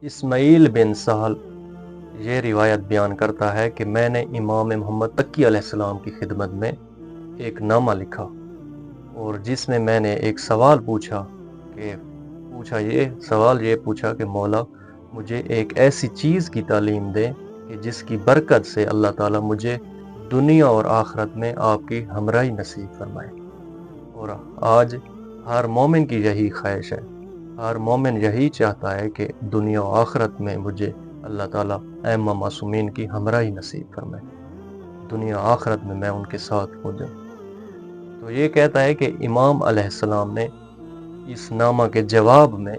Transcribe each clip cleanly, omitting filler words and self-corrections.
اسماعیل بن سہل یہ روایت بیان کرتا ہے کہ میں نے امام محمد تقی علیہ السلام کی خدمت میں ایک نامہ لکھا اور جس میں نے ایک سوال پوچھا کہ مولا مجھے ایک ایسی چیز کی تعلیم دے کہ جس کی برکت سے اللہ تعالیٰ مجھے دنیا اور آخرت میں آپ کی ہمراہی نصیب فرمائے۔ اور آج ہر مومن کی یہی خواہش ہے، ہر مومن یہی چاہتا ہے کہ دنیا و آخرت میں مجھے اللہ تعالیٰ ائمہ معصومین کی ہمراہی نصیب فرمائے، دنیا آخرت میں ان کے ساتھ ہو جاؤں۔ تو یہ کہتا ہے کہ امام علیہ السلام نے اس نامہ کے جواب میں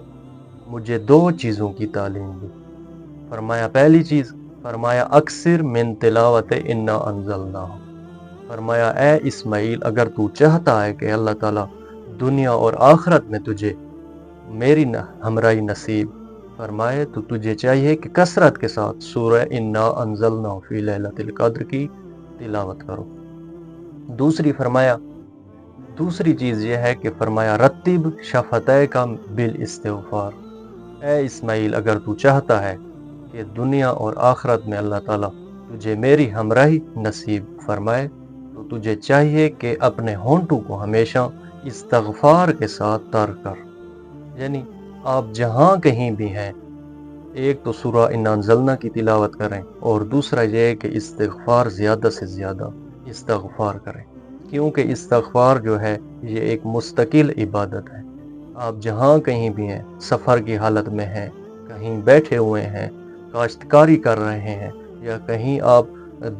مجھے 2 چیزوں کی تعلیم دی۔ فرمایا پہلی چیز، فرمایا اکثر من تلاوت انا انزلناہ، فرمایا اے اسماعیل اگر تو چاہتا ہے کہ اللہ تعالیٰ دنیا اور آخرت میں تجھے میری ہمراہی نصیب فرمائے تو تجھے چاہیے کہ کثرت کے ساتھ سورہ انا انزلناہ فی لیلۃ القدر کی تلاوت کرو۔ دوسری چیز یہ ہے کہ فرمایا رتب شفتیک بالاستغفار، اے اسماعیل اگر تو چاہتا ہے کہ دنیا اور آخرت میں اللہ تعالیٰ تجھے میری ہمراہی نصیب فرمائے تو تجھے چاہیے کہ اپنے ہونٹوں کو ہمیشہ استغفار کے ساتھ تر کر، یعنی آپ جہاں کہیں بھی ہیں، ایک تو سورہ انا انزلنا کی تلاوت کریں اور دوسرا یہ ہے کہ استغفار زیادہ سے زیادہ استغفار کریں، کیونکہ استغفار جو ہے یہ ایک مستقل عبادت ہے۔ آپ جہاں کہیں بھی ہیں، سفر کی حالت میں ہیں، کہیں بیٹھے ہوئے ہیں، کاشتکاری کر رہے ہیں یا کہیں آپ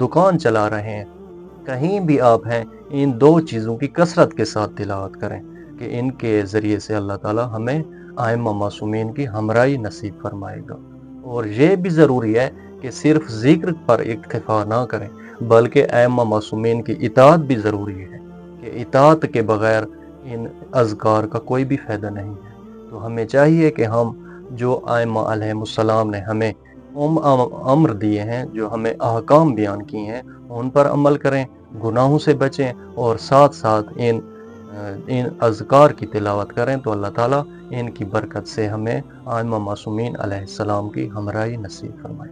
دکان چلا رہے ہیں، کہیں بھی آپ ہیں، ان 2 چیزوں کی کثرت کے ساتھ تلاوت کریں کہ ان کے ذریعے سے اللہ تعالیٰ ہمیں ائمہ معصومین کی ہمراہی نصیب فرمائے گا۔ اور یہ بھی ضروری ہے کہ صرف ذکر پر اکتفا نہ کریں بلکہ ائمہ معصومین کی اطاعت بھی ضروری ہے، کہ اطاعت کے بغیر ان اذکار کا کوئی بھی فائدہ نہیں ہے۔ تو ہمیں چاہیے کہ ہم جو ائمہ علیہم السلام نے ہمیں امر دیے ہیں، جو ہمیں احکام بیان کیے ہیں، ان پر عمل کریں، گناہوں سے بچیں اور ساتھ ساتھ ان اذکار کی تلاوت کریں تو اللہ تعالیٰ ان کی برکت سے ہمیں ائمہ معصومین علیہ السلام کی ہمراہی نصیب فرمائے۔